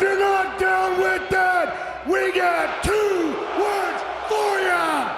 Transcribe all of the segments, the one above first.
if you're not down with that, we got 2 words for ya!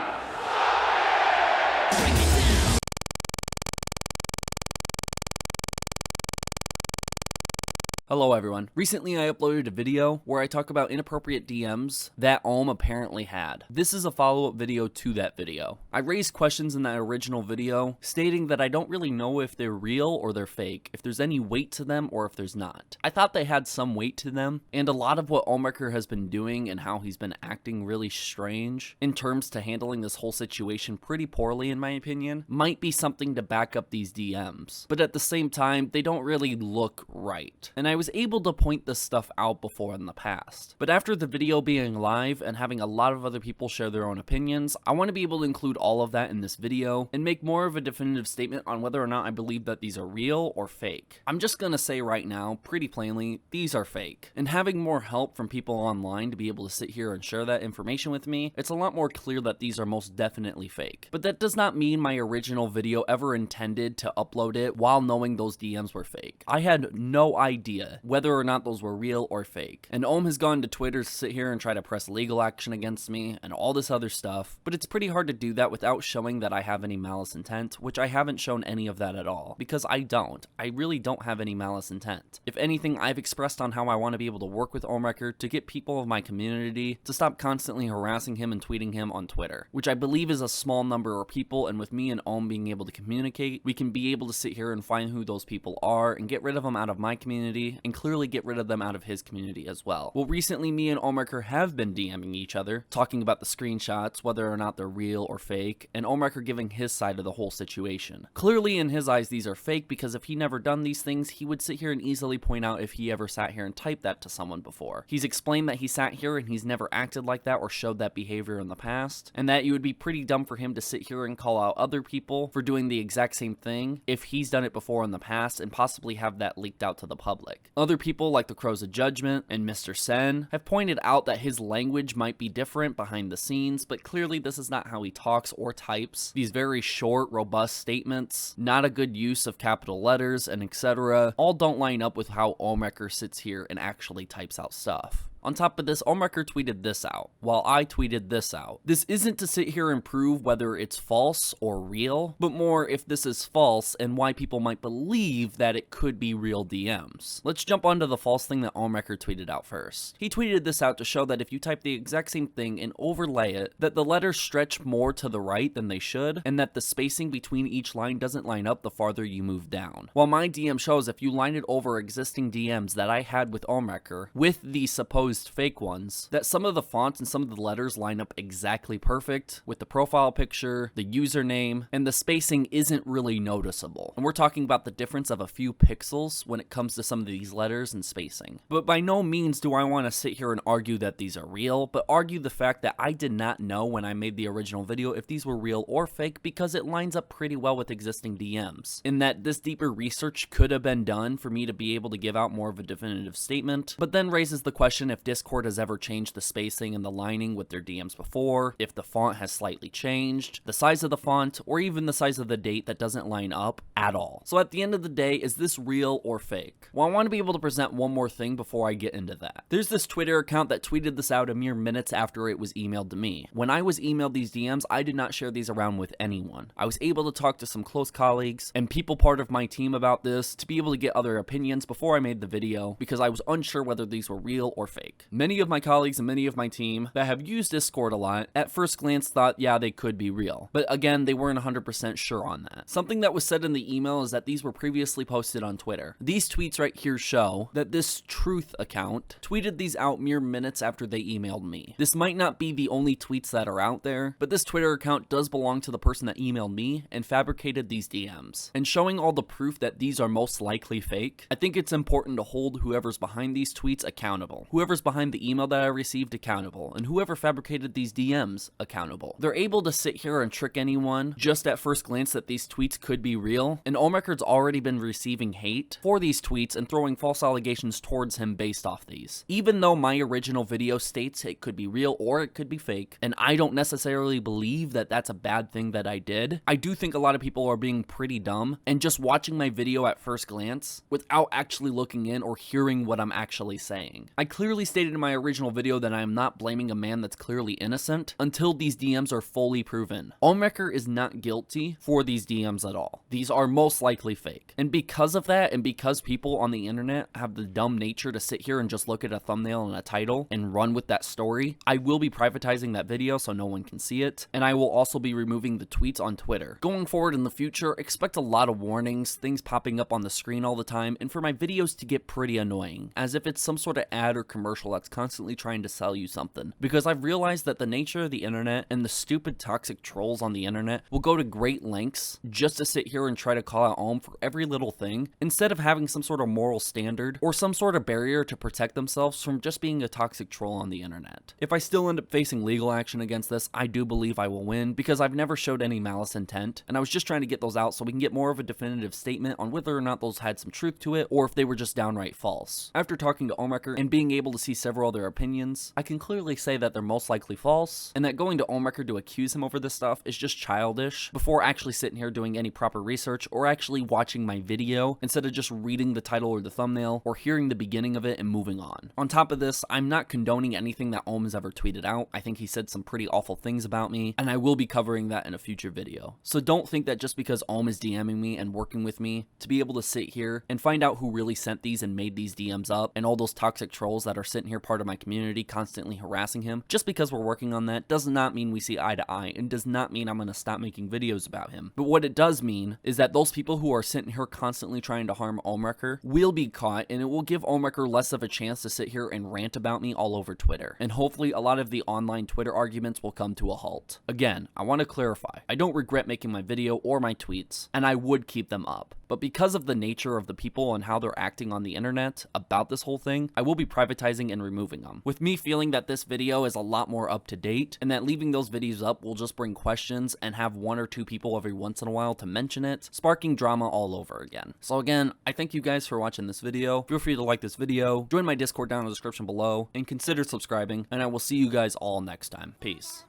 Hello everyone. Recently I uploaded a video where I talk about inappropriate DMs that Ohm apparently had. This is a follow-up video to that video. I raised questions in that original video stating that I don't really know if they're real or they're fake, if there's any weight to them or if there's not. I thought they had some weight to them, and a lot of what Ohmwrecker has been doing and how he's been acting really strange in terms to handling this whole situation pretty poorly in my opinion, might be something to back up these DMs. But at the same time, they don't really look right. And I was able to point this stuff out before in the past. But after the video being live and having a lot of other people share their own opinions, I want to be able to include all of that in this video and make more of a definitive statement on whether or not I believe that these are real or fake. I'm just gonna say right now, pretty plainly, these are fake. And having more help from people online to be able to sit here and share that information with me, it's a lot more clear that these are most definitely fake. But that does not mean my original video ever intended to upload it while knowing those DMs were fake. I had no idea whether or not those were real or fake. And Ohm has gone to Twitter to sit here and try to press legal action against me and all this other stuff, but it's pretty hard to do that without showing that I have any malice intent, which I haven't shown any of that at all, because I don't. I really don't have any malice intent. If anything, I've expressed on how I want to be able to work with Ohmwrecker to get people of my community to stop constantly harassing him and tweeting him on Twitter, which I believe is a small number of people, and with me and Ohm being able to communicate, we can be able to sit here and find who those people are and get rid of them out of my community and clearly get rid of them out of his community as well. Well, recently me and Ohmwrecker have been DMing each other, talking about the screenshots, whether or not they're real or fake, and Ohmwrecker giving his side of the whole situation. Clearly in his eyes these are fake, because if he never done these things, he would sit here and easily point out if he ever sat here and typed that to someone before. He's explained that he sat here and he's never acted like that or showed that behavior in the past, and that it would be pretty dumb for him to sit here and call out other people for doing the exact same thing if he's done it before in the past and possibly have that leaked out to the public. Other people like the Crows of Judgment and mr.sen have pointed out that his language might be different behind the scenes, but clearly this is not how he talks or types. These very short, robust statements, not a good use of capital letters, and etc. all don't line up with how Ohmwrecker sits here and actually types out stuff. On top of this, Ohmwrecker tweeted this out, while I tweeted this out. This isn't to sit here and prove whether it's false or real, but more if this is false and why people might believe that it could be real DMs. Let's jump onto the false thing that Ohmwrecker tweeted out first. He tweeted this out to show that if you type the exact same thing and overlay it, that the letters stretch more to the right than they should, and that the spacing between each line doesn't line up the farther you move down. While my DM shows if you line it over existing DMs that I had with Ohmwrecker, with the supposed fake ones, that some of the fonts and some of the letters line up exactly perfect with the profile picture, the username, and the spacing isn't really noticeable. And we're talking about the difference of a few pixels when it comes to some of these letters and spacing. But by no means do I want to sit here and argue that these are real, but argue the fact that I did not know when I made the original video if these were real or fake, because it lines up pretty well with existing DMs. In that this deeper research could have been done for me to be able to give out more of a definitive statement, but then raises the question if Discord has ever changed the spacing and the lining with their DMs before, if the font has slightly changed, the size of the font, or even the size of the date that doesn't line up at all. So at the end of the day, is this real or fake? Well, I want to be able to present one more thing before I get into that. There's this Twitter account that tweeted this out a mere minutes after it was emailed to me. When I was emailed these DMs, I did not share these around with anyone. I was able to talk to some close colleagues and people part of my team about this to be able to get other opinions before I made the video, because I was unsure whether these were real or fake. Many of my colleagues and many of my team that have used Discord a lot at first glance thought, yeah, they could be real. But again, they weren't 100% sure on that. Something that was said in the email is that these were previously posted on Twitter. These tweets right here show that this Truth account tweeted these out mere minutes after they emailed me. This might not be the only tweets that are out there, but this Twitter account does belong to the person that emailed me and fabricated these DMs. And showing all the proof that these are most likely fake, I think it's important to hold whoever's behind these tweets accountable. Whoever's behind the email that I received accountable, and whoever fabricated these DMs accountable. They're able to sit here and trick anyone just at first glance that these tweets could be real, and Ohmwrecker's already been receiving hate for these tweets and throwing false allegations towards him based off these. Even though my original video states it could be real or it could be fake, and I don't necessarily believe that that's a bad thing that I did, I do think a lot of people are being pretty dumb and just watching my video at first glance without actually looking in or hearing what I'm actually saying. I clearly stated in my original video that I am not blaming a man that's clearly innocent until these DMs are fully proven. Ohmwrecker is not guilty for these DMs at all. These are most likely fake. And because of that, and because people on the internet have the dumb nature to sit here and just look at a thumbnail and a title and run with that story, I will be privatizing that video so no one can see it, and I will also be removing the tweets on Twitter. Going forward in the future, expect a lot of warnings, things popping up on the screen all the time, and for my videos to get pretty annoying, as if it's some sort of ad or commercial that's constantly trying to sell you something. Because I've realized that the nature of the internet and the stupid toxic trolls on the internet will go to great lengths just to sit here and try to call out Ohm for every little thing, instead of having some sort of moral standard or some sort of barrier to protect themselves from just being a toxic troll on the internet. If I still end up facing legal action against this, I do believe I will win, because I've never showed any malice intent, and I was just trying to get those out so we can get more of a definitive statement on whether or not those had some truth to it, or if they were just downright false. After talking to Ohmwrecker and being able to see several other opinions, I can clearly say that they're most likely false, and that going to Ohmwrecker to accuse him over this stuff is just childish, before actually sitting here doing any proper research or actually watching my video, instead of just reading the title or the thumbnail, or hearing the beginning of it and moving on. On top of this, I'm not condoning anything that Ohm has ever tweeted out. I think he said some pretty awful things about me, and I will be covering that in a future video. So don't think that just because Ohm is DMing me and working with me to be able to sit here and find out who really sent these and made these DMs up, and all those toxic trolls that are sitting here part of my community constantly harassing him, just because we're working on that does not mean we see eye to eye, and does not mean I'm going to stop making videos about him. But what it does mean is that those people who are sitting here constantly trying to harm Ohmwrecker will be caught, and it will give Ohmwrecker less of a chance to sit here and rant about me all over Twitter. And hopefully a lot of the online Twitter arguments will come to a halt. Again, I want to clarify, I don't regret making my video or my tweets, and I would keep them up. But because of the nature of the people and how they're acting on the internet about this whole thing, I will be privatizing and removing them. With me feeling that this video is a lot more up to date, and that leaving those videos up will just bring questions and have one or two people every once in a while to mention it, sparking drama all over again. So again, I thank you guys for watching this video. Feel free to like this video, join my Discord down in the description below, and consider subscribing, and I will see you guys all next time. Peace.